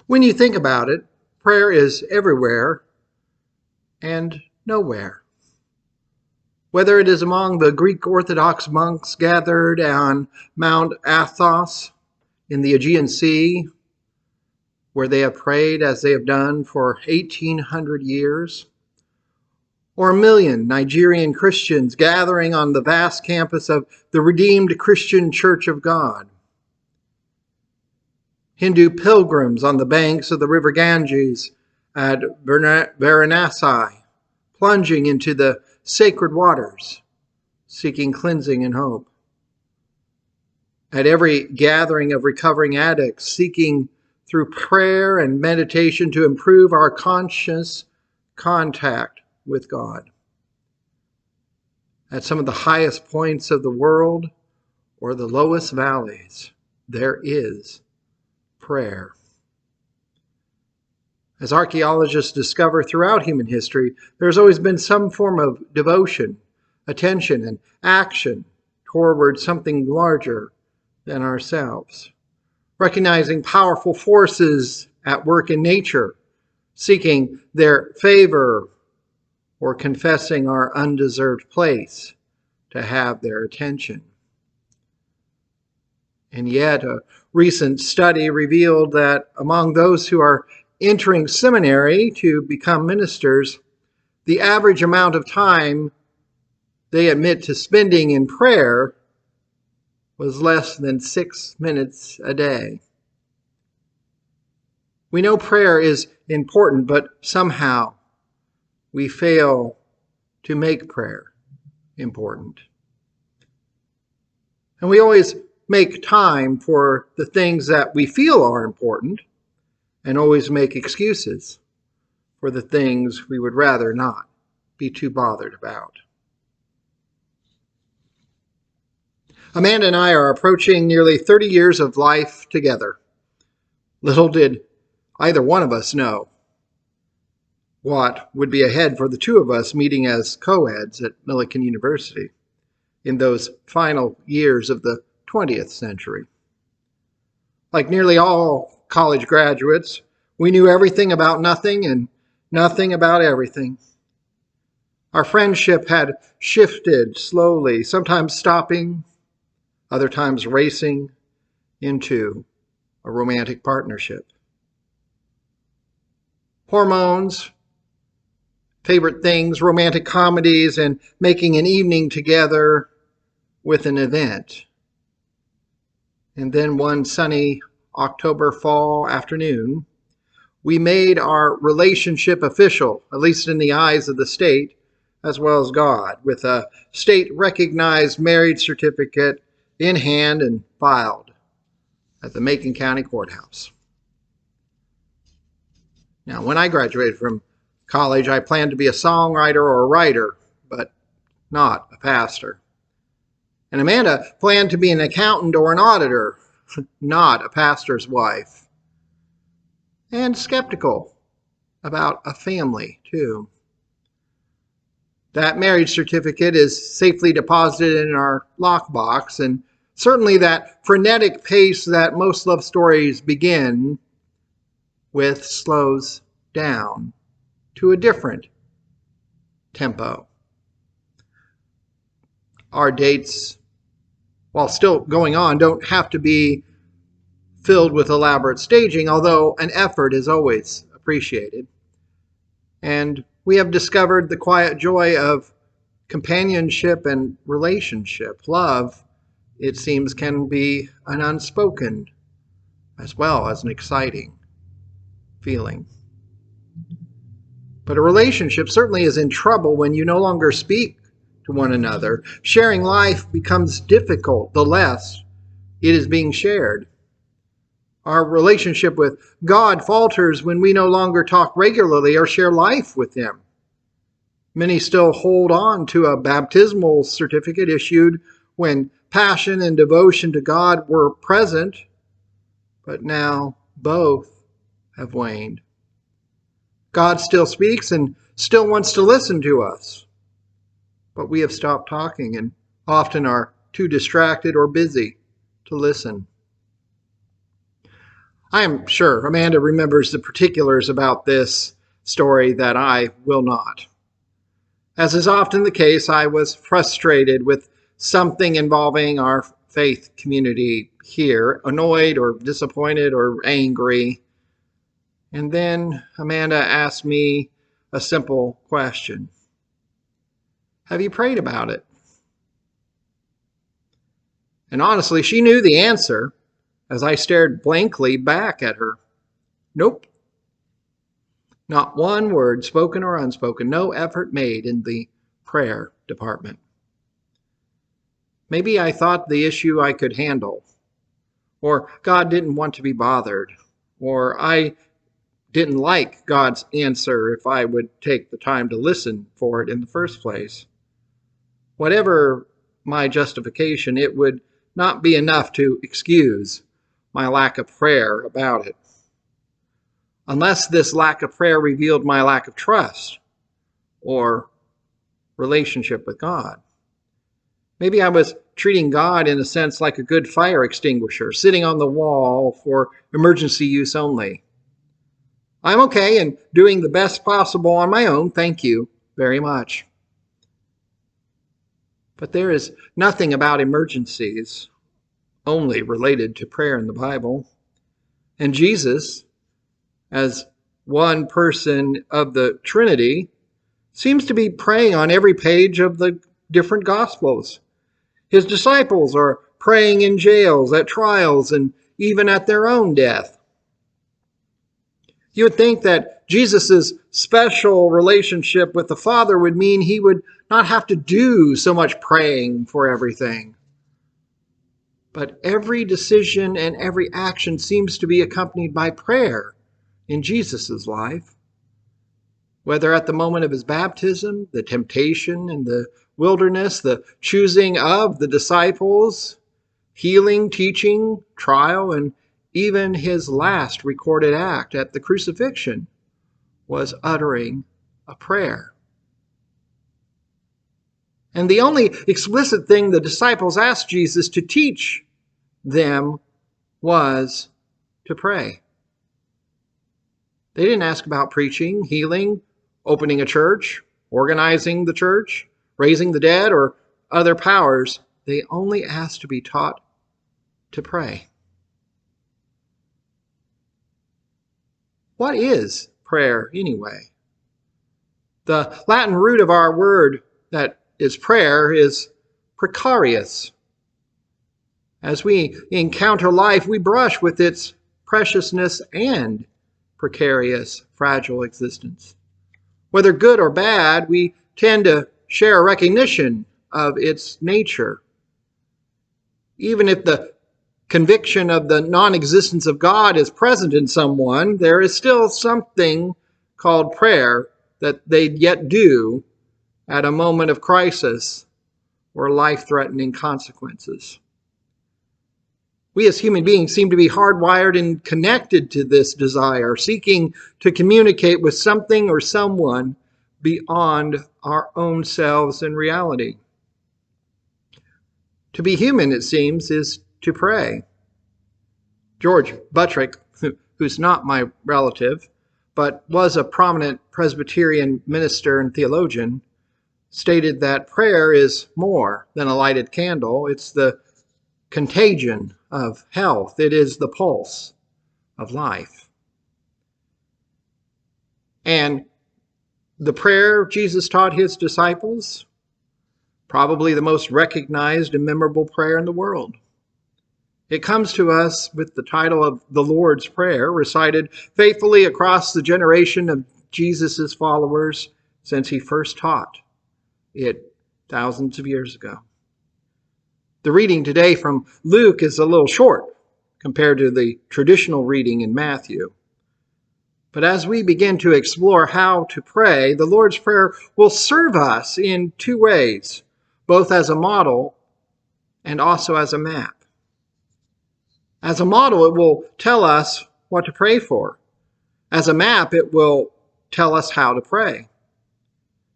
When you think about it, prayer is everywhere and nowhere. Whether it is among the Greek Orthodox monks gathered on Mount Athos in the Aegean Sea, where they have prayed as they have done for 1,800 years, or a million Nigerian Christians gathering on the vast campus of the Redeemed Christian Church of God, Hindu pilgrims on the banks of the river Ganges at Varanasi, plunging into the sacred waters, seeking cleansing and hope. At every gathering of recovering addicts, seeking through prayer and meditation to improve our conscious contact with God. At some of the highest points of the world or the lowest valleys, there is prayer. As archaeologists discover throughout human history, there's always been some form of devotion, attention, and action toward something larger than ourselves. Recognizing powerful forces at work in nature, seeking their favor, or confessing our undeserved place to have their attention. And yet, a recent study revealed that among those who are entering seminary to become ministers, the average amount of time they admit to spending in prayer was less than 6 minutes a day. We know prayer is important, but somehow we fail to make prayer important. And we always make time for the things that we feel are important, and always make excuses for the things we would rather not be too bothered about. Amanda and I are approaching nearly 30 years of life together. Little did either one of us know what would be ahead for the two of us meeting as co-eds at Millikan University in those final years of the 20th century. Like nearly all college graduates, we knew everything about nothing and nothing about everything. Our friendship had shifted slowly, sometimes stopping, other times racing into a romantic partnership. Hormones, favorite things, romantic comedies, and making an evening together with an event. And then one sunny October fall afternoon, we made our relationship official, at least in the eyes of the state, as well as God, with a state-recognized marriage certificate in hand and filed at the Macon County Courthouse. Now, when I graduated from college, I planned to be a songwriter or a writer, but not a pastor. And Amanda planned to be an accountant or an auditor, not a pastor's wife. And skeptical about a family, too. That marriage certificate is safely deposited in our lockbox, and certainly that frenetic pace that most love stories begin with slows down to a different tempo. Our dates, while still going on, don't have to be filled with elaborate staging, although an effort is always appreciated. And we have discovered the quiet joy of companionship and relationship. Love, it seems, can be an unspoken as well as an exciting feeling. But a relationship certainly is in trouble when you no longer speak to one another. Sharing life becomes difficult the less it is being shared. Our relationship with God falters when we no longer talk regularly or share life with Him. Many still hold on to a baptismal certificate issued when passion and devotion to God were present, but now both have waned. God still speaks and still wants to listen to us, but we have stopped talking and often are too distracted or busy to listen. I am sure Amanda remembers the particulars about this story that I will not. As is often the case, I was frustrated with something involving our faith community here, annoyed or disappointed or angry. And then Amanda asked me a simple question. Have you prayed about it? And honestly, she knew the answer as I stared blankly back at her. Nope. Not one word, spoken or unspoken, no effort made in the prayer department. Maybe I thought the issue I could handle, or God didn't want to be bothered, or I didn't like God's answer if I would take the time to listen for it in the first place. Whatever my justification, it would not be enough to excuse my lack of prayer about it. Unless this lack of prayer revealed my lack of trust or relationship with God. Maybe I was treating God in a sense like a good fire extinguisher, sitting on the wall for emergency use only. I'm okay and doing the best possible on my own, thank you very much. But there is nothing about emergencies only related to prayer in the Bible. And Jesus, as one person of the Trinity, seems to be praying on every page of the different Gospels. His disciples are praying in jails, at trials, and even at their own death. You would think that Jesus' special relationship with the Father would mean he would not have to do so much praying for everything. But every decision and every action seems to be accompanied by prayer in Jesus' life. Whether at the moment of his baptism, the temptation in the wilderness, the choosing of the disciples, healing, teaching, trial, and even his last recorded act at the crucifixion was uttering a prayer. And the only explicit thing the disciples asked Jesus to teach them was to pray. They didn't ask about preaching, healing, opening a church, organizing the church, raising the dead, or other powers. They only asked to be taught to pray. What is prayer anyway? The Latin root of our word that is prayer is precarious. As we encounter life, we brush with its preciousness and precarious, fragile existence. Whether good or bad, we tend to share a recognition of its nature. Even if the conviction of the non-existence of God is present in someone, there is still something called prayer that they yet do at a moment of crisis or life-threatening consequences. We as human beings seem to be hardwired and connected to this desire, seeking to communicate with something or someone beyond our own selves and reality. To be human, it seems, is to pray. George Butterick, who's not my relative, but was a prominent Presbyterian minister and theologian, stated that prayer is more than a lighted candle. It's the contagion of health. It is the pulse of life. And the prayer Jesus taught his disciples, probably the most recognized and memorable prayer in the world. It comes to us with the title of the Lord's Prayer, recited faithfully across the generation of Jesus' followers since he first taught it thousands of years ago. The reading today from Luke is a little short compared to the traditional reading in Matthew. But as we begin to explore how to pray, the Lord's Prayer will serve us in two ways, both as a model and also as a map. As a model, it will tell us what to pray for. As a map, it will tell us how to pray.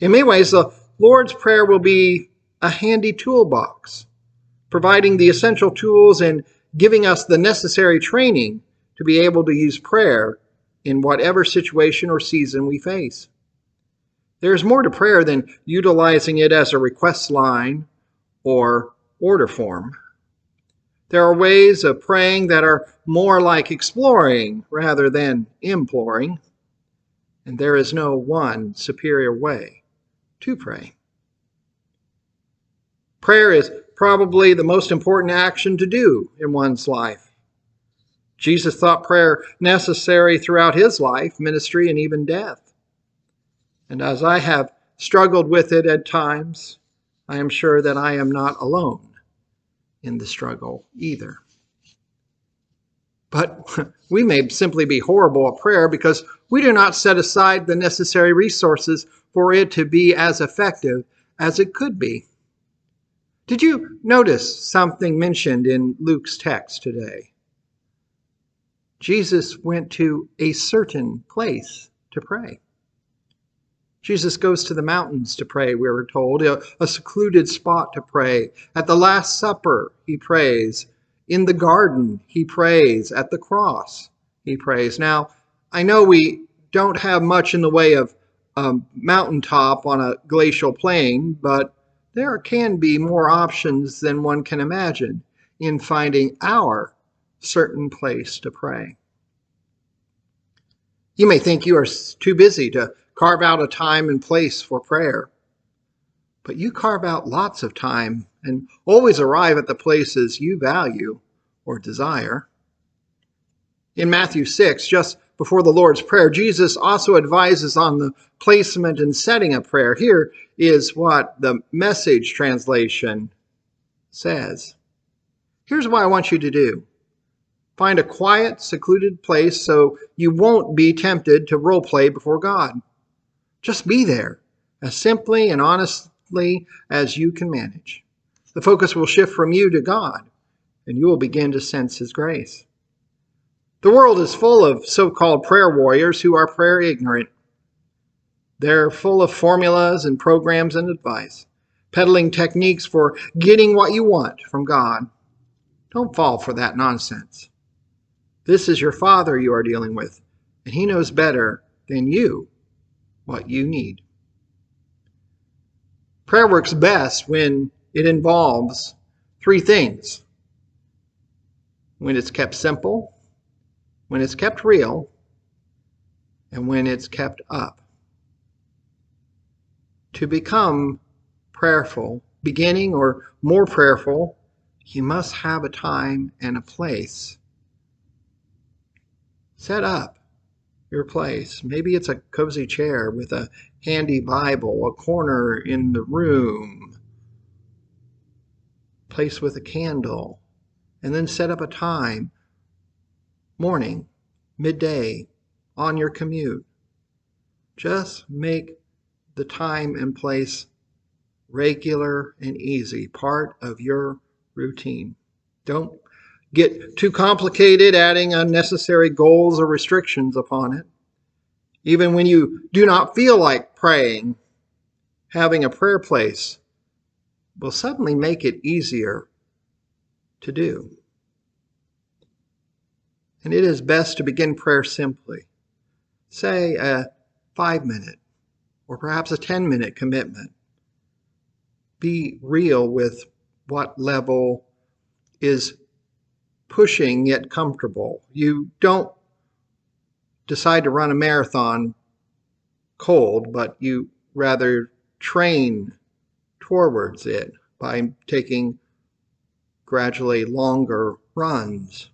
In many ways, the Lord's Prayer will be a handy toolbox, providing the essential tools and giving us the necessary training to be able to use prayer in whatever situation or season we face. There's more to prayer than utilizing it as a request line or order form. There are ways of praying that are more like exploring rather than imploring, and there is no one superior way to pray. Prayer is probably the most important action to do in one's life. Jesus thought prayer necessary throughout his life, ministry, and even death. And as I have struggled with it at times, I am sure that I am not alone in the struggle either. But we may simply be horrible at prayer because we do not set aside the necessary resources for it to be as effective as it could be. Did you notice something mentioned in Luke's text today? Jesus went to a certain place to pray. Jesus goes to the mountains to pray, we were told, a secluded spot to pray. At the Last Supper, he prays. In the garden, he prays. At the cross, he prays. Now, I know we don't have much in the way of mountaintop on a glacial plain, but there can be more options than one can imagine in finding our certain place to pray. You may think you are too busy to carve out a time and place for prayer, but you carve out lots of time and always arrive at the places you value or desire. In Matthew 6, just before the Lord's Prayer, Jesus also advises on the placement and setting of prayer. Here is what the Message translation says. Here's what I want you to do. Find a quiet, secluded place so you won't be tempted to role play before God. Just be there, as simply and honestly as you can manage. The focus will shift from you to God, and you will begin to sense His grace. The world is full of so-called prayer warriors who are prayer ignorant. They're full of formulas and programs and advice, peddling techniques for getting what you want from God. Don't fall for that nonsense. This is your Father you are dealing with, and He knows better than you what you need. Prayer works best when it involves three things. When it's kept simple, when it's kept real, and when it's kept up. To become prayerful, beginning or more prayerful, you must have a time and a place. Set up your place. Maybe it's a cozy chair with a handy Bible, a corner in the room, place with a candle, and then set up a time, morning, midday, on your commute. Just make the time and place regular and easy, part of your routine. Don't get too complicated, adding unnecessary goals or restrictions upon it. Even when you do not feel like praying, having a prayer place will suddenly make it easier to do. And it is best to begin prayer simply. Say a 5-minute or perhaps a 10-minute commitment. Be real with what level is pushing yet comfortable. You don't decide to run a marathon cold, but you rather train towards it by taking gradually longer runs.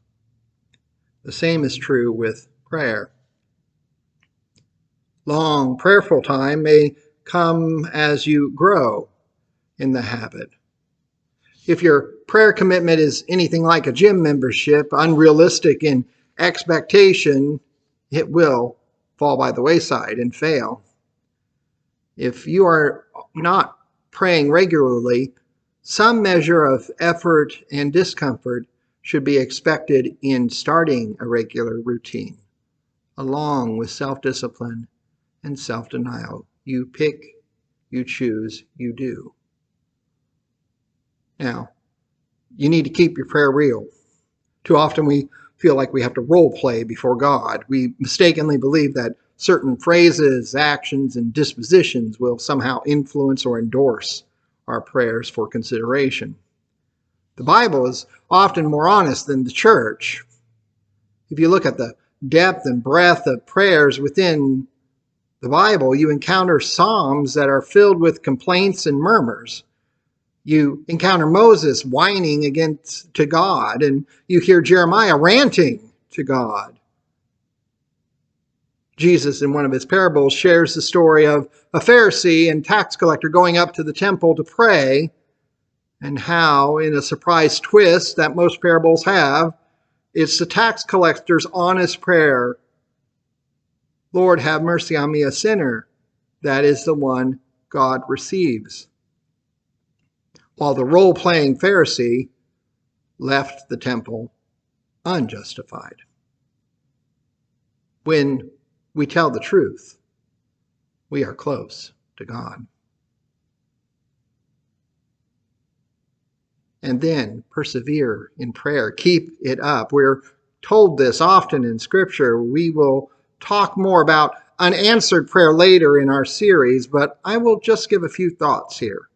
The same is true with prayer. Long prayerful time may come as you grow in the habit. If your prayer commitment is anything like a gym membership, unrealistic in expectation, it will fall by the wayside and fail. If you are not praying regularly, some measure of effort and discomfort should be expected in starting a regular routine, along with self-discipline and self-denial. You pick, you choose, you do. Now, you need to keep your prayer real. Too often we feel like we have to role play before God. We mistakenly believe that certain phrases, actions, and dispositions will somehow influence or endorse our prayers for consideration. The Bible is often more honest than the church. If you look at the depth and breadth of prayers within the Bible, you encounter psalms that are filled with complaints and murmurs. You encounter Moses whining to God, and you hear Jeremiah ranting to God. Jesus, in one of his parables, shares the story of a Pharisee and tax collector going up to the temple to pray, and how, in a surprise twist that most parables have, it's the tax collector's honest prayer, "Lord, have mercy on me, a sinner," that is the one God receives, while the role-playing Pharisee left the temple unjustified. When we tell the truth, we are close to God. And then persevere in prayer. Keep it up. We're told this often in Scripture. We will talk more about unanswered prayer later in our series, but I will just give a few thoughts here.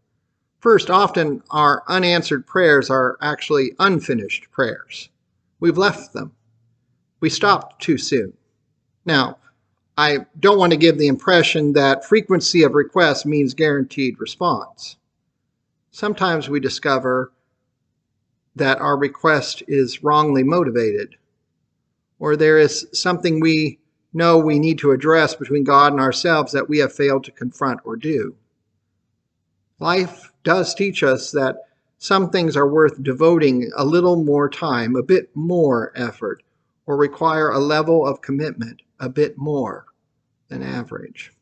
First, often our unanswered prayers are actually unfinished prayers. We've left them. We stopped too soon. Now, I don't want to give the impression that frequency of requests means guaranteed response. Sometimes we discover that our request is wrongly motivated, or there is something we know we need to address between God and ourselves that we have failed to confront or do. Life does teach us that some things are worth devoting a little more time, a bit more effort, or require a level of commitment a bit more than average.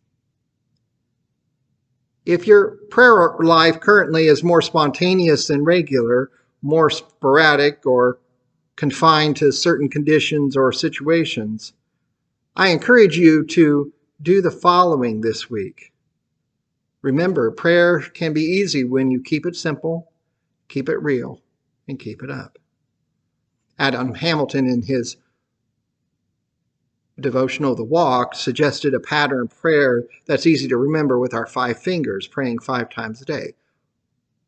If your prayer life currently is more spontaneous than regular, more sporadic, or confined to certain conditions or situations, I encourage you to do the following this week. Remember, prayer can be easy when you keep it simple, keep it real, and keep it up. Adam Hamilton, in his devotional, The Walk, suggested a pattern prayer that's easy to remember with our 5 fingers, praying 5 times a day.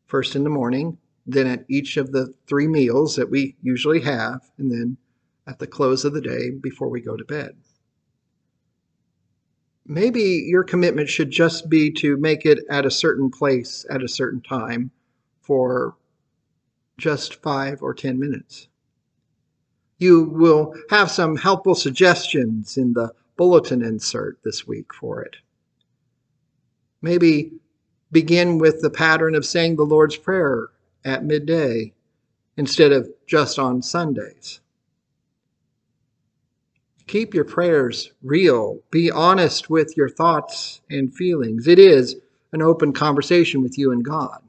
First in the morning, then at each of the 3 meals that we usually have, and then at the close of the day before we go to bed. Maybe your commitment should just be to make it at a certain place at a certain time for just 5 or 10 minutes. You will have some helpful suggestions in the bulletin insert this week for it. Maybe begin with the pattern of saying the Lord's Prayer at midday instead of just on Sundays. Keep your prayers real. Be honest with your thoughts and feelings. It is an open conversation with you and God.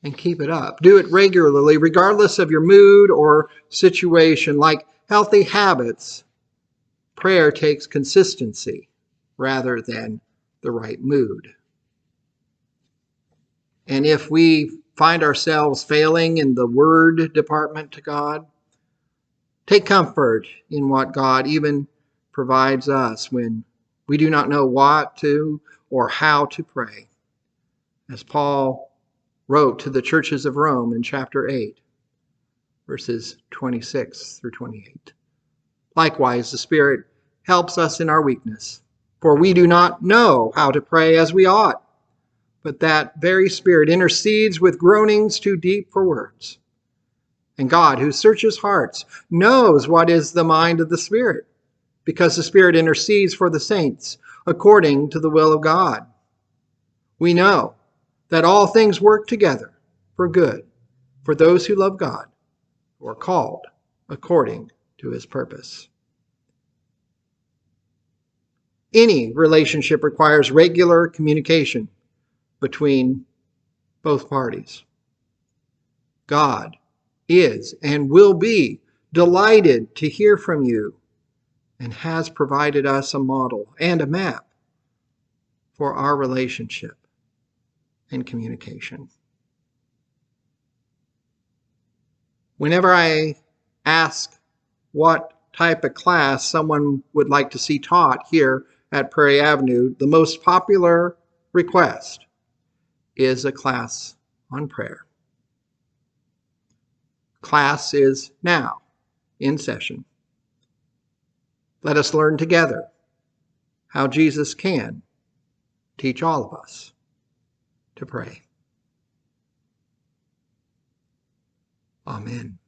And keep it up. Do it regularly, regardless of your mood or situation. Like healthy habits, prayer takes consistency rather than the right mood. And if we find ourselves failing in the word department to God, take comfort in what God even provides us when we do not know what to or how to pray. As Paul wrote to the churches of Rome in chapter 8, verses 26 through 28. Likewise, the Spirit helps us in our weakness, for we do not know how to pray as we ought, but that very Spirit intercedes with groanings too deep for words. And God, who searches hearts, knows what is the mind of the Spirit, because the Spirit intercedes for the saints according to the will of God. We know that all things work together for good, for those who love God, who are called according to his purpose. Any relationship requires regular communication between both parties. God is and will be delighted to hear from you and has provided us a model and a map for our relationship and communication. Whenever I ask what type of class someone would like to see taught here at Prairie Avenue, the most popular request is a class on prayer. Class is now in session. Let us learn together how Jesus can teach all of us to pray. Amen.